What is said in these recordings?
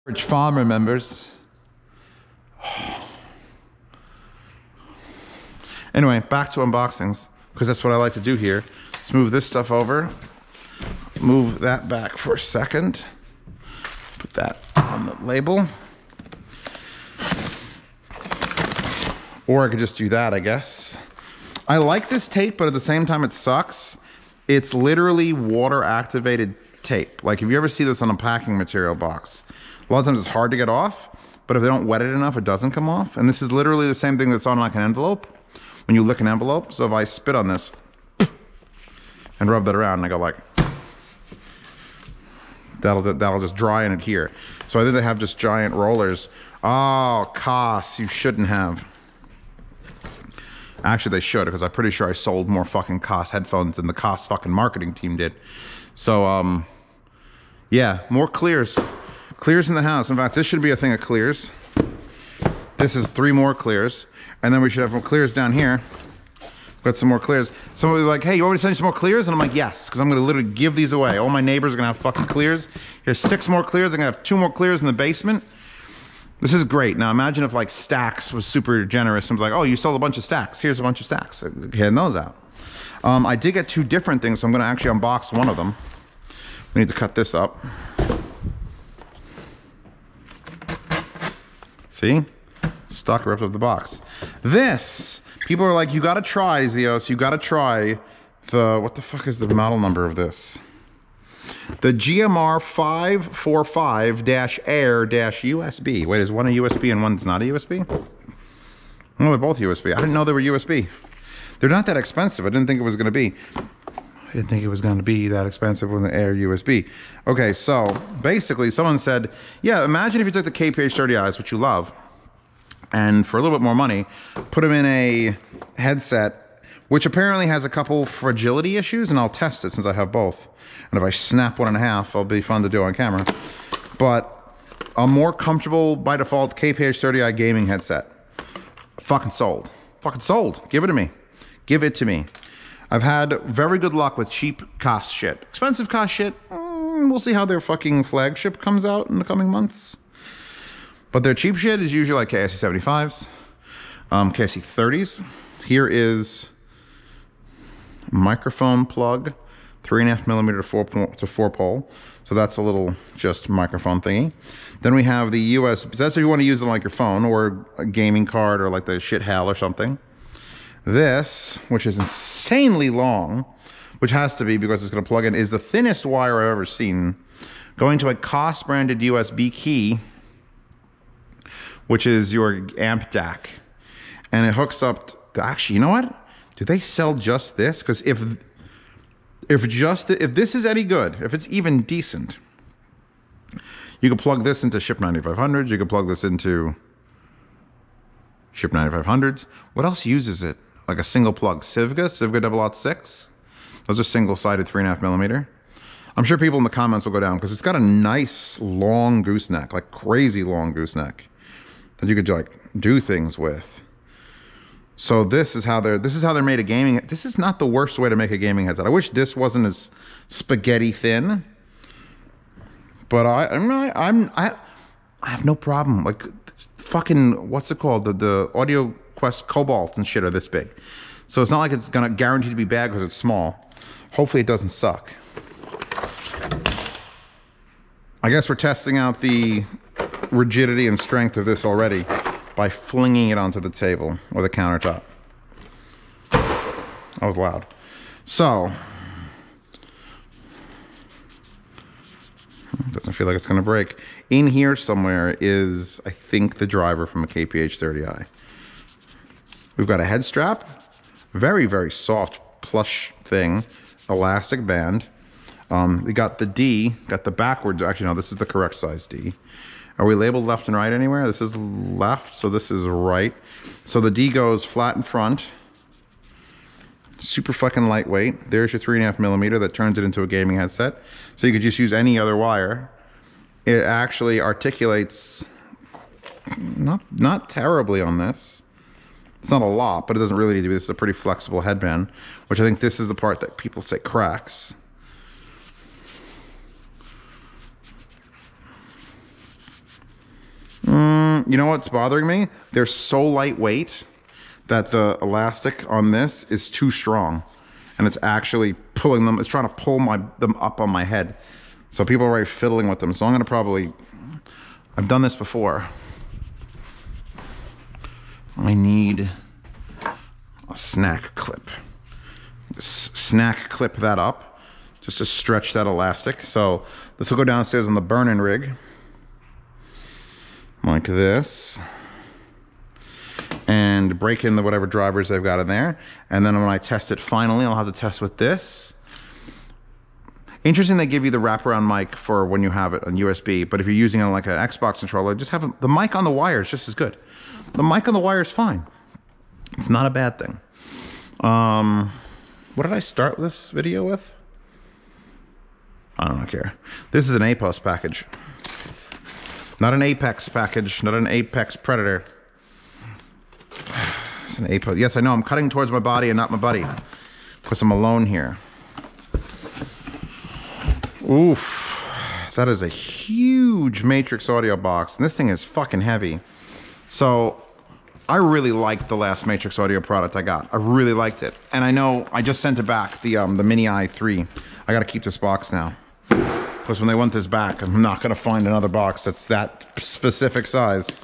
Rich farm remembers. Anyway, back to unboxings, because that's what I like to do here. Let's move this stuff over. Move that back for a second. Put that on the label. Or I could just do that, I guess. I like this tape, but at the same time it sucks. It's literally water activated tape. Like if you ever see this on a packing material box, a lot of times it's hard to get off, but if they don't wet it enough, it doesn't come off. And this is literally the same thing that's on like an envelope, when you lick an envelope. So if I spit on this and rub that around and I go like, that'll just dry and adhere. So I think they have just giant rollers. Oh, KOSS, you shouldn't have. Actually, they should, because I'm pretty sure I sold more fucking KOSS headphones than the KOSS fucking marketing team did. So, yeah, more clears. Clears in the house. In fact, this should be a thing of clears. This is 3 more clears. And then we should have more clears down here. Got some more clears. Somebody was like, hey, you want me to send you some more clears? And I'm like, yes, because I'm going to literally give these away. All my neighbors are going to have fucking clears. Here's 6 more clears. I'm going to have 2 more clears in the basement. This is great. Now imagine if like Stacks was super generous and was like, oh, you sold a bunch of Stacks. Here's a bunch of Stacks. Handing those out. I did get 2 different things, so I'm going to actually unbox one of them. We need to cut this up. See? Stuck, ripped up the box. This, people are like, you got to try, Zeos. You got to try the, what the fuck is the model number of this? The GMR 545-Air-USB. Wait, is one a USB and one's not a USB? No, they're both USB. I didn't know they were USB. They're not that expensive. I didn't think it was going to be. I didn't think it was going to be that expensive with an Air USB. Okay, so basically someone said, yeah, imagine if you took the KPH30Is, which you love, and for a little bit more money, put them in a headset, which apparently has a couple fragility issues, and I'll test it since I have both. And if I snap one in half, it'll be fun to do on camera. But a more comfortable, by default, KPH30i gaming headset. Fucking sold. Fucking sold. Give it to me. Give it to me. I've had very good luck with cheap KOSS shit. Expensive KOSS shit, we'll see how their fucking flagship comes out in the coming months. But their cheap shit is usually like KSC75s, KSC30s. Here is microphone plug, 3.5mm to 4 pole. So that's a little just microphone thingy. Then we have the USB. That's if you want to use it like your phone or a gaming card or like the shit hell or something. This, which is insanely long, which has to be because it's going to plug in, is the thinnest wire I've ever seen, going to a KOSS branded USB key, which is your amp DAC. And it hooks up to, actually, you know what? Do they sell just this? Because if this is any good, if it's even decent, you can plug this into Ship 9500s. You can plug this into Ship 9500s. What else uses it? Like a single plug. Sivga 006. Those are single-sided 3.5mm. I'm sure people in the comments will go down because it's got a nice long gooseneck, like crazy long gooseneck that you could like do things with. So this is how they're made a gaming. This is not the worst way to make a gaming headset. I wish this wasn't as spaghetti thin, but I have no problem. Like fucking, what's it called? The Audio Quest Cobalt and shit are this big. So it's not like it's gonna guarantee to be bad because it's small. Hopefully it doesn't suck. I guess we're testing out the rigidity and strength of this already by flinging it onto the table or the countertop. That was loud. So, doesn't feel like it's gonna break. In here somewhere is, I think, the driver from a KPH30i. We've got a head strap, very, very soft plush thing, elastic band. We got the D, got the backwards, actually no, this is the correct size D. Are we labeled left and right anywhere? This is left, so this is right. So the D goes flat in front. Super fucking lightweight. There's your 3.5mm that turns it into a gaming headset. So you could just use any other wire. It actually articulates not terribly on this. It's not a lot, but it doesn't really need to be. This is a pretty flexible headband, which I think this is the part that people say cracks. You know what's bothering me? They're so lightweight that the elastic on this is too strong. And it's actually pulling them, it's trying to pull them up on my head. So people are already fiddling with them. So I'm gonna probably, I've done this before. I need a snack clip. Just snack clip that up just to stretch that elastic. So this will go downstairs on the burn-in rig like this, and break in the whatever drivers they've got in there. And then when I test it finally, I'll have to test with this. Interesting, they give you the wraparound mic for when you have it on USB, but if you're using it on like an Xbox controller, just have the mic on the wire is just as good. The mic on the wire is fine. It's not a bad thing. What did I start this video with? I don't care. This is an APOS package. Not an Apex package, not an Apex Predator. It's an APOS. Yes, I know, I'm cutting towards my body and not my buddy, because I'm alone here. Oof. That is a huge Matrix audio box, and this thing is fucking heavy. So, I really liked the last Matrix audio product I got. I really liked it. And I know I just sent it back, the Mini i3. I gotta keep this box now. Because when they want this back, I'm not gonna find another box that's that specific size.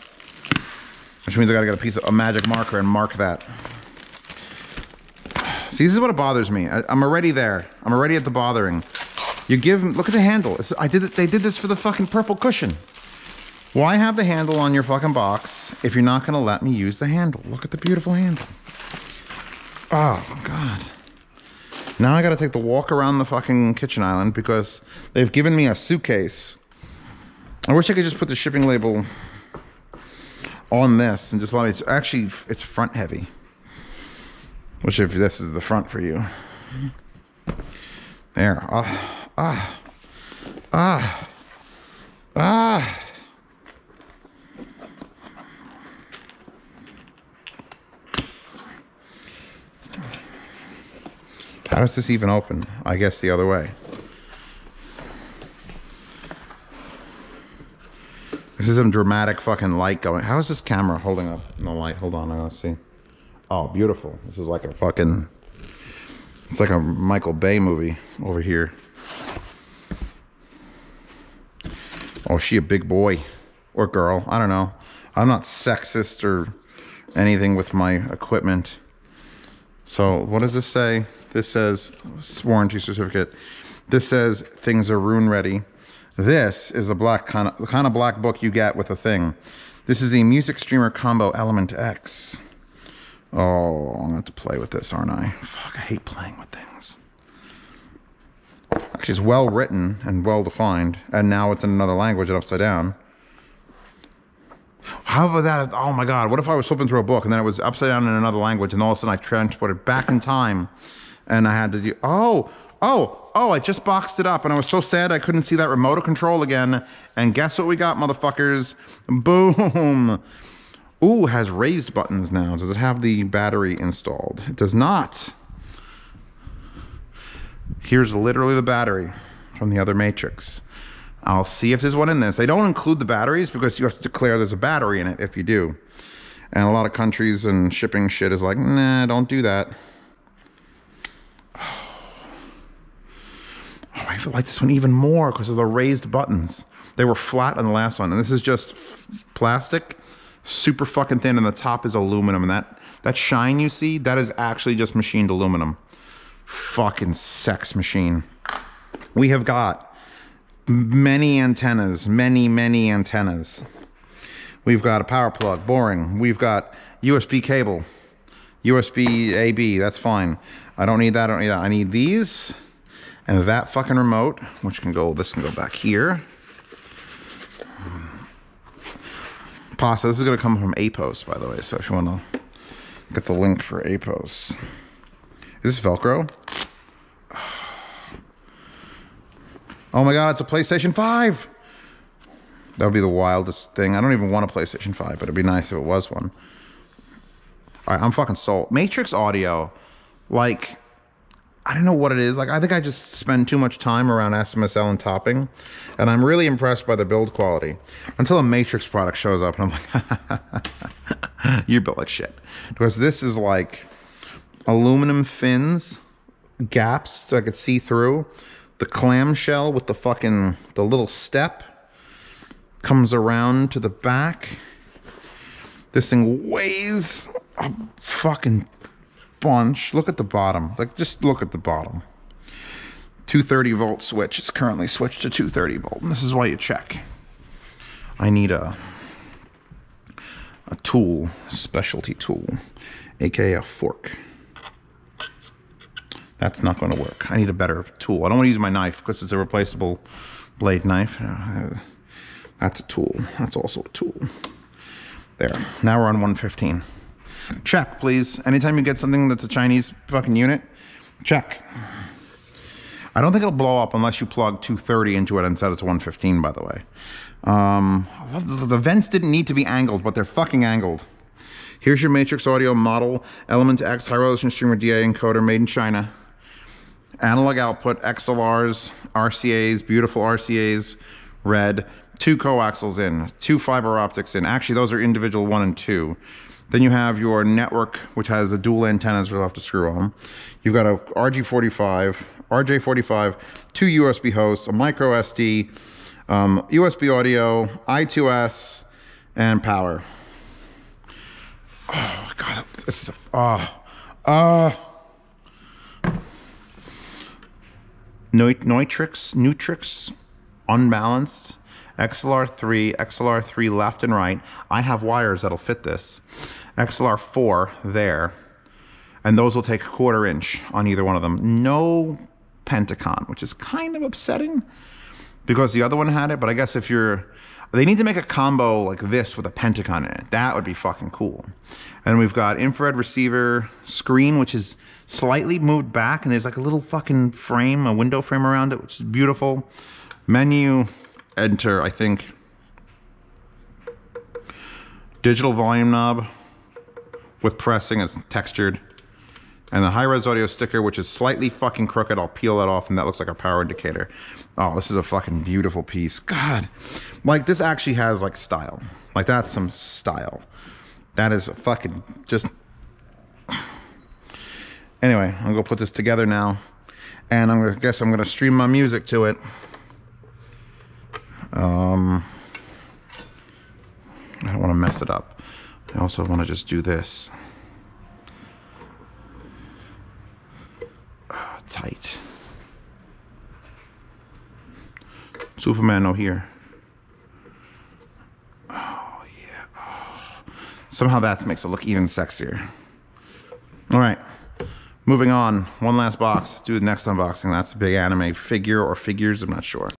Which means I gotta get a magic marker and mark that. See, this is what bothers me. I'm already there. I'm already at the bothering. You give, look at the handle. They did this for the fucking purple cushion. Why have the handle on your fucking box if you're not gonna let me use the handle? Look at the beautiful handle. Oh, God. Now I gotta take the walk around the fucking kitchen island because they've given me a suitcase. I wish I could just put the shipping label on this and just let me, it's front heavy. Which if this is the front for you. There, How does this even open? I guess the other way. This is some dramatic fucking light going. How is this camera holding up in the light? Hold on, I gotta see. Oh, beautiful. This is like a fucking, it's like a Michael Bay movie over here. Oh, is she a big boy or girl? I don't know. I'm not sexist or anything with my equipment. So what does this say? This says warranty certificate. This says things are ruin ready. This is a black the kind of black book you get with a thing. This is a music streamer combo Element X. Oh, I'm gonna have to play with this, aren't I? Fuck, I hate playing with things. Actually, it's well written and well defined, and now it's in another language and upside down. How about that? Oh my God, what if I was flipping through a book and then it was upside down in another language and all of a sudden I transported back in time and I had to do, I just boxed it up and I was so sad I couldn't see that remote control again. And guess what we got, motherfuckers? Boom. Ooh, has raised buttons now. Does it have the battery installed? It does not. Here's literally the battery from the other Matrix. I'll see if there's one in this. They don't include the batteries because you have to declare there's a battery in it if you do. And a lot of countries and shipping shit is like, nah, don't do that. Oh, I feel like this one even more because of the raised buttons. They were flat on the last one. And this is just plastic, super fucking thin, and the top is aluminum. And that shine you see, that is actually just machined aluminum. Fucking sex machine. We have got many antennas, many antennas. We've got a power plug, boring. We've got USB cable, USB AB, that's fine. I don't need that, I don't need that. I need these and that fucking remote, which can go, this can go back here. Pasta, this is gonna come from APOS, by the way, so if you wanna get the link for APOS. Is this Velcro? Oh my God, it's a PlayStation 5. That would be the wildest thing. I don't even want a PlayStation 5, but it'd be nice if it was one. All right, I'm fucking sold. Matrix audio, like, I don't know what it is. Like, I think I just spend too much time around SMSL and topping, and I'm really impressed by the build quality until a Matrix product shows up and I'm like, you built like shit. Because this is like aluminum fins, gaps so I could see through. The clamshell with the little step comes around to the back. This thing weighs a fucking bunch. Look at the bottom. Like, just look at the bottom. 230 volt switch. It's currently switched to 230 volt. And this is why you check. I need a tool, a specialty tool, aka a fork. That's not going to work. I need a better tool. I don't want to use my knife because it's a replaceable blade knife. That's a tool. That's also a tool. There. Now we're on 115. Check, please. Anytime you get something that's a Chinese fucking unit, check. I don't think it'll blow up unless you plug 230 into it and set it to 115, by the way. The vents didn't need to be angled, but they're fucking angled. Here's your Matrix Audio model, Element X high resolution streamer DA encoder made in China. Analog output, XLRs, RCAs, beautiful RCAs, red, 2 coaxials in, 2 fiber optics in. Actually, those are individual 1 and 2. Then you have your network, which has the dual antennas we'll have to screw on. You've got a RJ45, 2 USB hosts, a micro SD, USB audio, I2S, and power. Oh, God. It's, Nutrix, unbalanced, XLR3 left and right. I have wires that'll fit this. XLR4 there, and those will take 1/4 inch on either one of them. No Pentacon, which is kind of upsetting because the other one had it, but I guess if they need to make a combo like this with a Pentacon in it. That would be fucking cool. And we've got infrared receiver screen, which is slightly moved back, and there's like a little fucking frame, a window frame around it, which is beautiful. Menu, enter, I think. Digital volume knob with pressing, it's textured. And the high-res audio sticker, which is slightly fucking crooked. I'll peel that off, and that looks like a power indicator. Oh, this is a fucking beautiful piece. God. Like, this actually has, like, style. Like, that's some style. That is a fucking just... Anyway, I'm going to put this together now. And I guess I'm going to stream my music to it. I don't want to mess it up. I also want to just do this. Tight. Superman, no here. Oh, yeah. Oh. Somehow that makes it look even sexier. All right. Moving on. One last box. Do the next unboxing. That's a big anime figure or figures. I'm not sure.